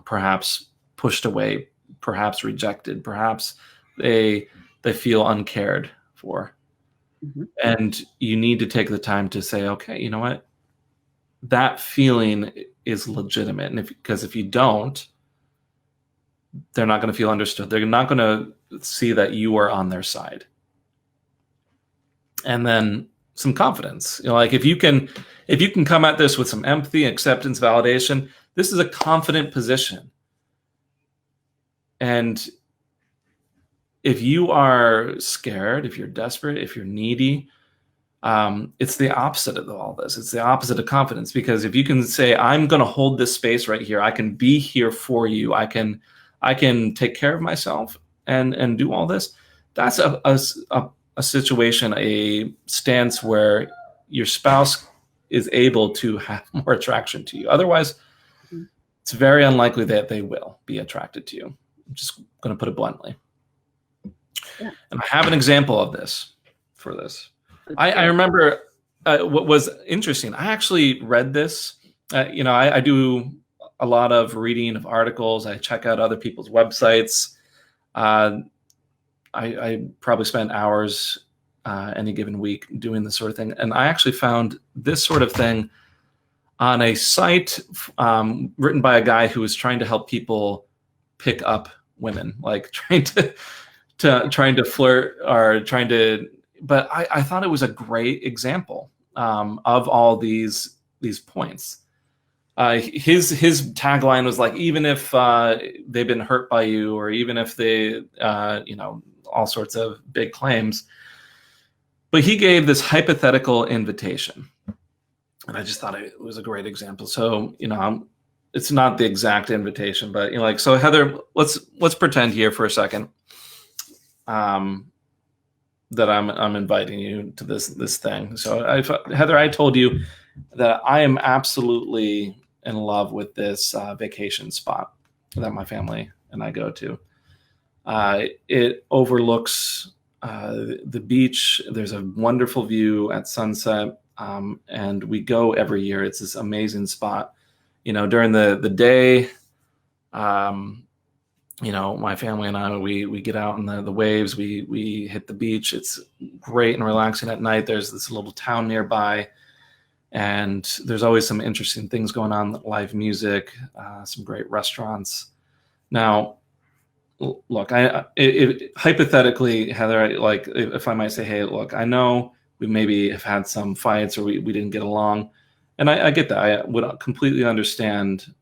perhaps pushed away, perhaps rejected, perhaps they feel uncared for. Mm-hmm. And you need to take the time to say, okay, you know what? That feeling is legitimate. And because if you don't, they're not going to feel understood. They're not going to see that you are on their side. And then some confidence, like if you can come at this with some empathy, acceptance, validation, this is a confident position. And if you are scared, if you're desperate, if you're needy, it's the opposite of all this. It's the opposite of confidence, because if you can say, I'm going to hold this space right here, I can be here for you, I can take care of myself and do all this, that's a situation, a stance where your spouse is able to have more attraction to you. Otherwise, it's very unlikely that they will be attracted to you. I'm just going to put it bluntly. Yeah. And I have an example of this for this. I remember what was interesting. I actually read this. I do a lot of reading of articles. I check out other people's websites. I probably spend hours any given week doing this sort of thing. And I actually found this sort of thing on a site written by a guy who was trying to help people pick up women, like trying to flirt or trying to. But I thought it was a great example of all these points. His tagline was like, even if they've been hurt by you, or even if they, all sorts of big claims. But he gave this hypothetical invitation. And I just thought it was a great example. So, it's not the exact invitation, but so Heather, let's pretend here for a second that I'm inviting you to this thing. So Heather, I told you that I am absolutely in love with this vacation spot that my family and I go to. It overlooks the beach. There's a wonderful view at sunset. And we go every year. It's this amazing spot. During the day, my family and I, we get out in the waves. We hit the beach. It's great and relaxing at night. There's this little town nearby, and there's always some interesting things going on, live music, some great restaurants. Now, look, hypothetically, Heather, if I might say, hey, look, I know we maybe have had some fights, or we didn't get along. And I get that. I would completely understand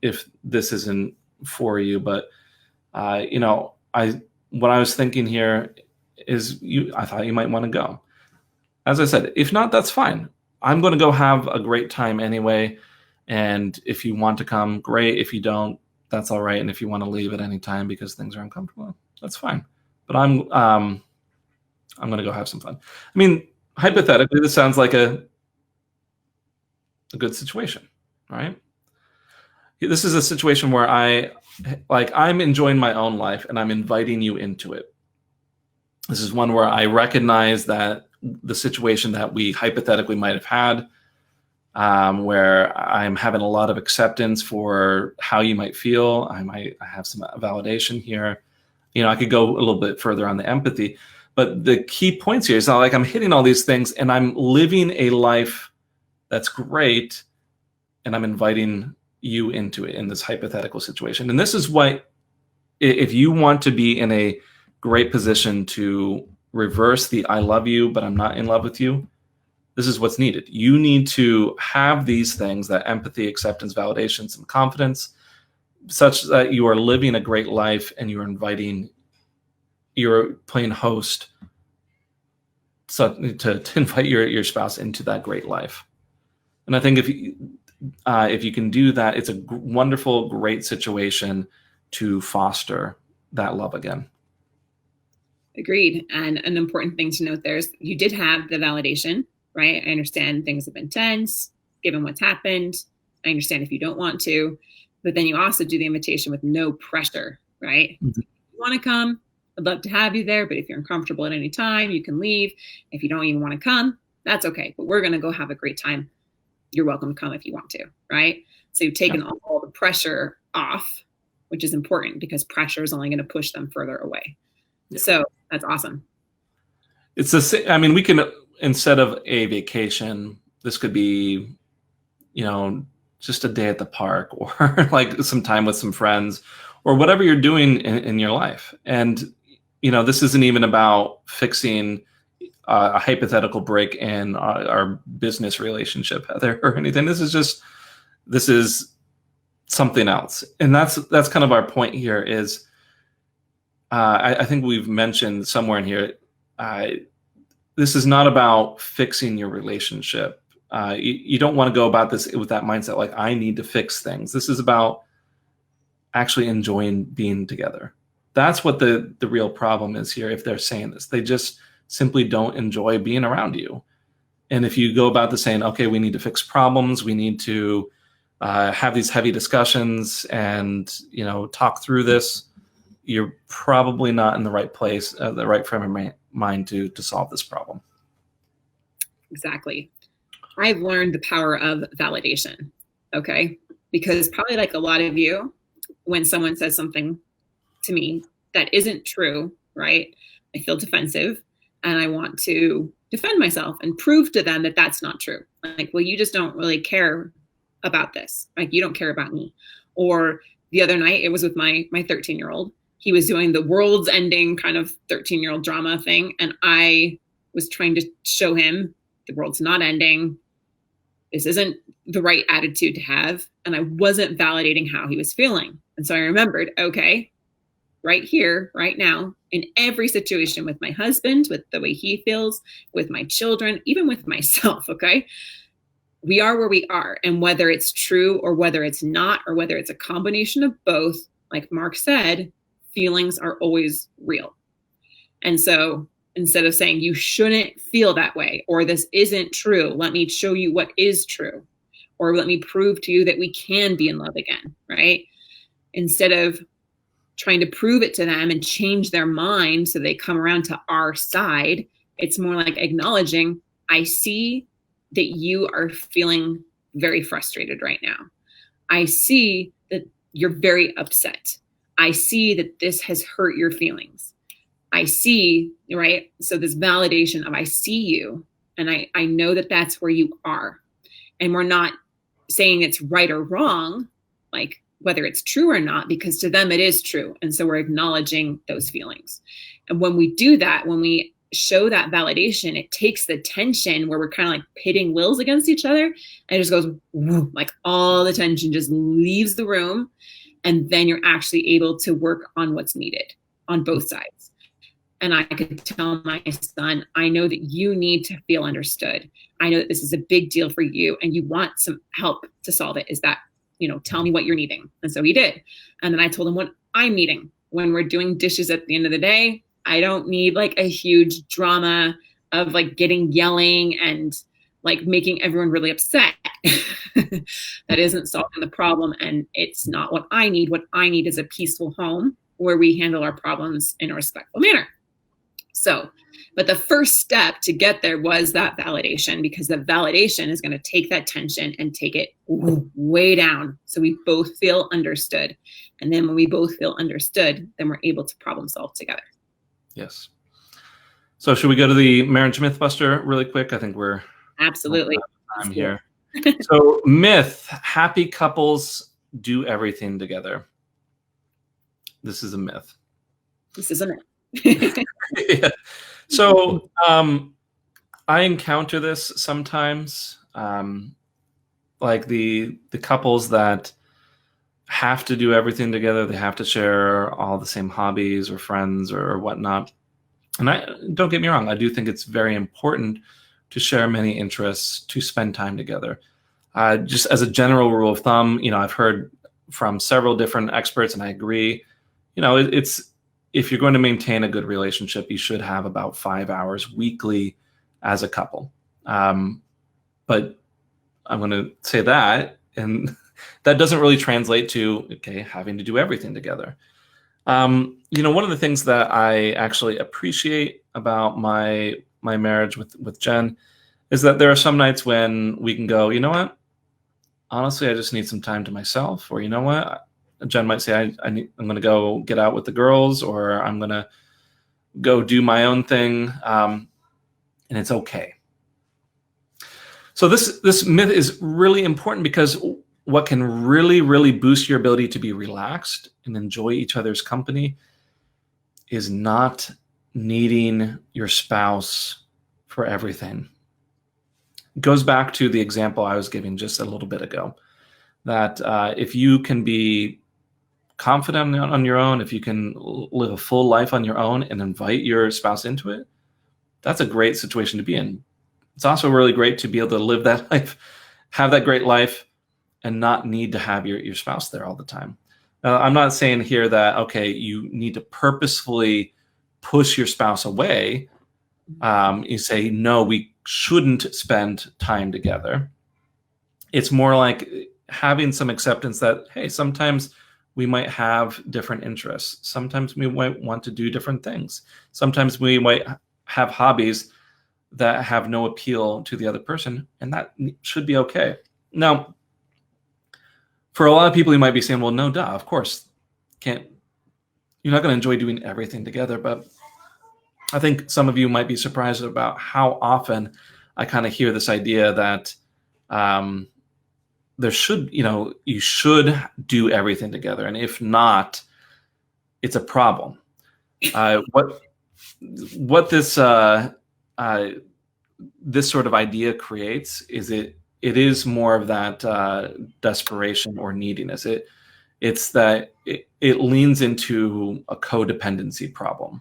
if this isn't for you. But, what I was thinking here is I thought you might want to go. As I said, if not, that's fine. I'm going to go have a great time anyway. And if you want to come, great. If you don't, that's all right. And if you want to leave at any time because things are uncomfortable, that's fine. But I'm going to go have some fun. I mean, hypothetically, this sounds like a good situation, right? This is a situation where I'm enjoying my own life and I'm inviting you into it. This is one where I recognize that the situation that we hypothetically might have had, where I'm having a lot of acceptance for how you might feel. I have some validation here. I could go a little bit further on the empathy. But the key points here is not like I'm hitting all these things and I'm living a life that's great, and I'm inviting you into it in this hypothetical situation. And this is what, if you want to be in a great position to reverse the I love you, but I'm not in love with you, this is what's needed. You need to have these things, that empathy, acceptance, validation, some confidence, such that you are living a great life and you're playing host to invite your spouse into that great life. And I think if you can do that, it's a wonderful, great situation to foster that love again. Agreed. And an important thing to note there is you did have the validation, right? I understand things have been tense, given what's happened. I understand if you don't want to, but then you also do the invitation with no pressure, right? Mm-hmm. If you want to come, I'd love to have you there, but if you're uncomfortable at any time, you can leave. If you don't even want to come, that's okay. But we're going to go have a great time. You're welcome to come if you want to, right? So you've taken all the pressure off, which is important because pressure is only going to push them further away. Yeah. So that's awesome. It's the same. I mean, we can, instead of a vacation, this could be, just a day at the park, or like some time with some friends, or whatever you're doing in your life. And, this isn't even about fixing a hypothetical break in our business relationship, Heather, or anything. This is something else. And that's kind of our point here is, I think we've mentioned somewhere in here, this is not about fixing your relationship. You don't want to go about this with that mindset, like, I need to fix things. This is about actually enjoying being together. That's what the real problem is here. If they're saying this, they just simply don't enjoy being around you. And if you go about this saying, okay, we need to fix problems, we need to have these heavy discussions and, talk through this, you're probably not in the right place, the right frame of mind to solve this problem. Exactly. I've learned the power of validation. Okay. Because probably like a lot of you, when someone says something to me that isn't true, right? I feel defensive. and I want to defend myself and prove to them that that's not true. Like, well, you just don't really care about this. Like, you don't care about me. Or the other night, it was with my 13-year-old. He was doing the world's ending kind of 13-year-old drama thing. And I was trying to show him the world's not ending. This isn't the right attitude to have. And I wasn't validating how he was feeling. And so I remembered, okay, right here, right now, in every situation with my husband, with the way he feels, with my children, even with myself, okay? We are where we are. And whether it's true or whether it's not, or whether it's a combination of both, like Mark said, feelings are always real. And so instead of saying you shouldn't feel that way, or this isn't true, let me show you what is true, or let me prove to you that we can be in love again, right? Instead of trying to prove it to them and change their mind so they come around to our side, it's more like acknowledging, I see that you are feeling very frustrated right now. I see that you're very upset. I see that this has hurt your feelings. I see, right? So this validation of I see you, and I know that that's where you are. And we're not saying it's right or wrong, like whether it's true or not, because to them it is true. And so we're acknowledging those feelings. And when we do that, when we show that validation, it takes the tension where we're kind of like pitting wills against each other, and it just goes whoo, like all the tension just leaves the room. And then you're actually able to work on what's needed on both sides. And I could tell my son, I know that you need to feel understood. I know that this is a big deal for you and you want some help to solve it. Is that, tell me what you're needing. And so he did. And then I told him what I'm needing. When we're doing dishes at the end of the day, I don't need like a huge drama of like yelling and like making everyone really upset. That isn't solving the problem. And it's not what I need. What I need is a peaceful home where we handle our problems in a respectful manner. So, but the first step to get there was that validation, because the validation is going to take that tension and take it way down. So we both feel understood. And then when we both feel understood, then we're able to problem solve together. Yes. So should we go to the marriage myth buster really quick? I think we're absolutely time here. So myth, happy couples do everything together. This is a myth. This is a myth. Yeah. So I encounter this sometimes, like the couples that have to do everything together. They have to share all the same hobbies or friends or whatnot. And don't get me wrong, I do think it's very important to share many interests, to spend time together. Just as a general rule of thumb, I've heard from several different experts, and I agree, it's if you're going to maintain a good relationship, you should have about 5 hours weekly as a couple. But I'm going to say that, and that doesn't really translate to, having to do everything together. One of the things that I actually appreciate about my marriage with Jen is that there are some nights when we can go, you know what? Honestly, I just need some time to myself. Or, you know what? Jen might say, I'm going to go get out with the girls, or I'm going to go do my own thing. And it's okay. So this myth is really important, because what can really, really boost your ability to be relaxed and enjoy each other's company is not needing your spouse for everything. It goes back to the example I was giving just a little bit ago, that if you can be confident on your own, if you can live a full life on your own and invite your spouse into it, that's a great situation to be in. It's also really great to be able to live that life, have that great life, and not need to have your spouse there all the time. Now, I'm not saying here that, you need to purposefully push your spouse away. You say, no, we shouldn't spend time together. It's more like having some acceptance that, hey, sometimes we might have different interests. Sometimes we might want to do different things. Sometimes we might have hobbies that have no appeal to the other person, and that should be okay. Now, for a lot of people, you might be saying, well, no, duh, of course, you're not going to enjoy doing everything together. But I think some of you might be surprised about how often I kind of hear this idea that there should, you should do everything together. And if not, it's a problem. What this this sort of idea creates is it is more of that desperation or neediness. It's that it leans into a codependency problem,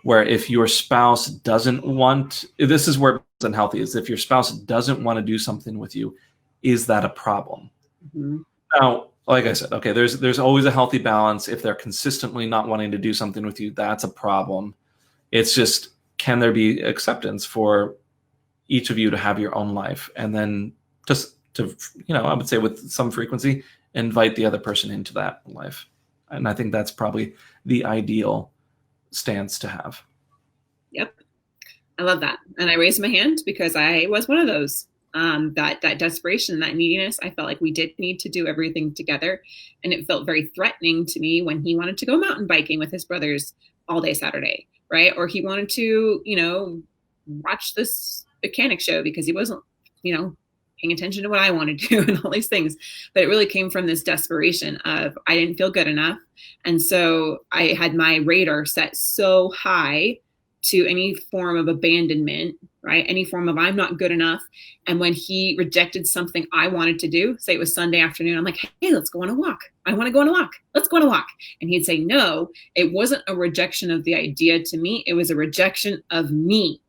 where if your spouse doesn't want, this is where it's unhealthy, is if your spouse doesn't want to do something with you, is that a problem? Mm-hmm. Now, like I said, okay, there's always a healthy balance. If they're consistently not wanting to do something with you, that's a problem. It's just, can there be acceptance for each of you to have your own life? And then just to, I would say with some frequency, invite the other person into that life. And I think that's probably the ideal stance to have. Yep. I love that. And I raised my hand because I was one of those. That desperation, that neediness, I felt like we did need to do everything together. And it felt very threatening to me when he wanted to go mountain biking with his brothers all day Saturday, right? Or he wanted to, watch this mechanic show because he wasn't, paying attention to what I wanted to do and all these things. But it really came from this desperation of I didn't feel good enough. And so I had my radar set so high to any form of abandonment, right? Any form of I'm not good enough. And when he rejected something I wanted to do, say it was Sunday afternoon, I'm like, hey, let's go on a walk. I want to go on a walk. Let's go on a walk. And he'd say, no, it wasn't a rejection of the idea to me. It was a rejection of me.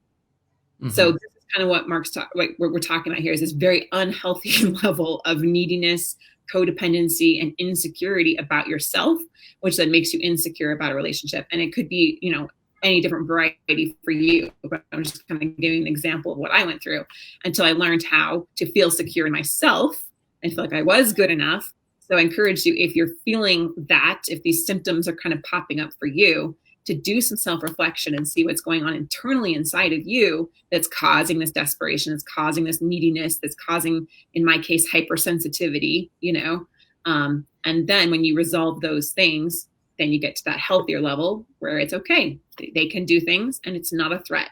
Mm-hmm. So this is kind of what what we're talking about here is this very unhealthy level of neediness, codependency, and insecurity about yourself, which then makes you insecure about a relationship. And it could be, any different variety for you, but I'm just kind of giving an example of what I went through until I learned how to feel secure in myself and feel like I was good enough. So I encourage you, if you're feeling that, if these symptoms are kind of popping up for you, to do some self-reflection and see what's going on internally inside of you that's causing this desperation, that's causing this neediness, that's causing, in my case, hypersensitivity, and then when you resolve those things, then you get to that healthier level where it's okay. They can do things and it's not a threat.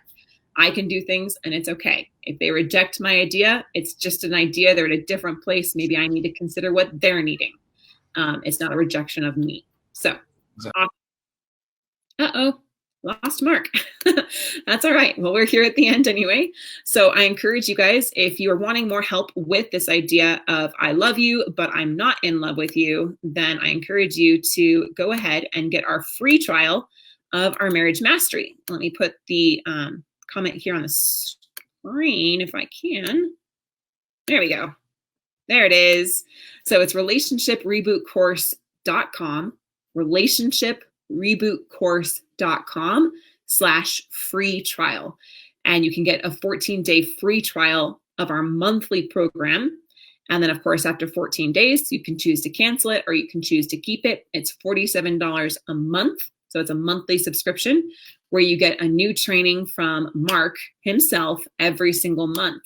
I can do things and it's okay. If they reject my idea, it's just an idea. They're at a different place. Maybe I need to consider what they're needing. It's not a rejection of me. So, lost Mark. That's all right. Well, we're here at the end anyway. So I encourage you guys, if you are wanting more help with this idea of I love you, but I'm not in love with you, then I encourage you to go ahead and get our free trial of our marriage mastery. Let me put the comment here on the screen if I can. There we go. There it is. So it's relationshiprebootcourse.com, relationshiprebootcourse.com/free trial. And you can get a 14-day free trial of our monthly program. And then, of course, after 14 days, you can choose to cancel it or you can choose to keep it. It's $47 a month. So it's a monthly subscription where you get a new training from Mark himself every single month.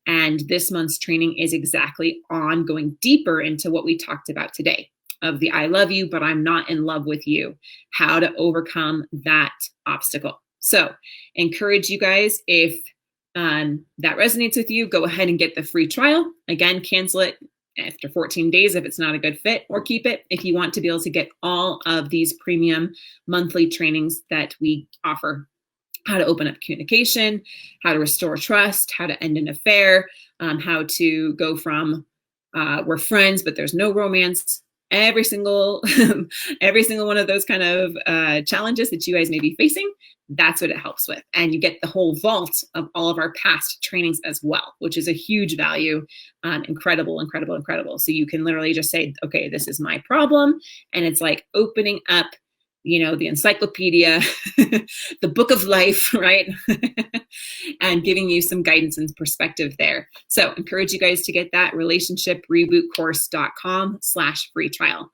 And this month's training is exactly on going deeper into what we talked about today of the I love you, but I'm not in love with you, how to overcome that obstacle. So encourage you guys, if that resonates with you, go ahead and get the free trial. Again, cancel it after 14 days if it's not a good fit, or keep it if you want to be able to get all of these premium monthly trainings that we offer. How to open up communication, how to restore trust, how to end an affair, how to go from we're friends, but there's no romance. Every single one of those kind of challenges that you guys may be facing, that's what it helps with. And you get the whole vault of all of our past trainings as well, which is a huge value. Incredible. So you can literally just say, okay, this is my problem. And it's like opening up, the encyclopedia, the book of life, right? And giving you some guidance and perspective there. So encourage you guys to get that, relationshiprebootcourse.com/free trial.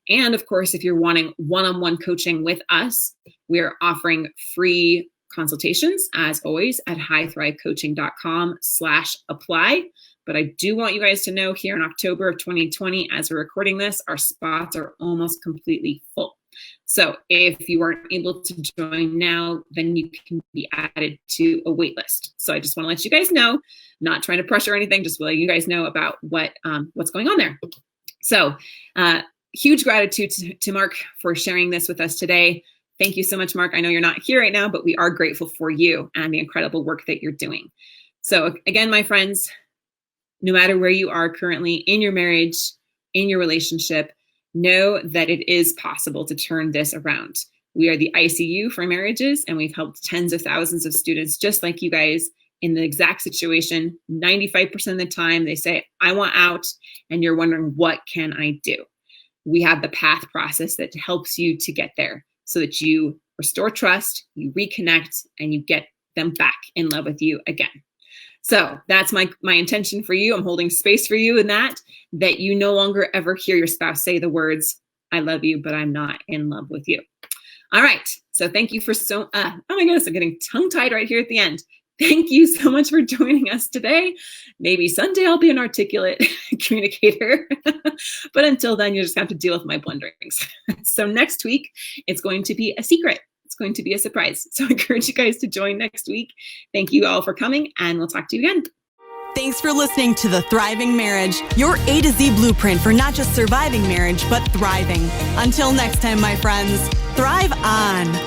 And of course, if you're wanting one-on-one coaching with us, we're offering free consultations as always at highthrivecoaching.com/apply. But I do want you guys to know here in October of 2020, as we're recording this, our spots are almost completely full. So if you aren't able to join now, then you can be added to a wait list. So I just want to let you guys know, not trying to pressure anything, just letting you guys know about what's going on there. So huge gratitude to Mark for sharing this with us today. Thank you so much, Mark. I know you're not here right now, but we are grateful for you and the incredible work that you're doing. So again, my friends, no matter where you are currently in your marriage, in your relationship, know that it is possible to turn this around. We are the ICU for marriages, and we've helped tens of thousands of students just like you guys in the exact situation. 95% of the time they say, I want out, and you're wondering, what can I do? We have the path process that helps you to get there so that you restore trust, you reconnect, and you get them back in love with you again. So that's my intention for you. I'm holding space for you in that you no longer ever hear your spouse say the words, I love you, but I'm not in love with you. All right. So thank you for oh my goodness, I'm getting tongue tied right here at the end. Thank you so much for joining us today. Maybe someday I'll be an articulate communicator, but until then, you just have to deal with my blunderings. So next week, it's going to be a secret. It's going to be a surprise. So I encourage you guys to join next week. Thank you all for coming, and we'll talk to you again. Thanks for listening to The Thriving Marriage, your A to Z blueprint for not just surviving marriage, but thriving. Until next time, my friends, thrive on.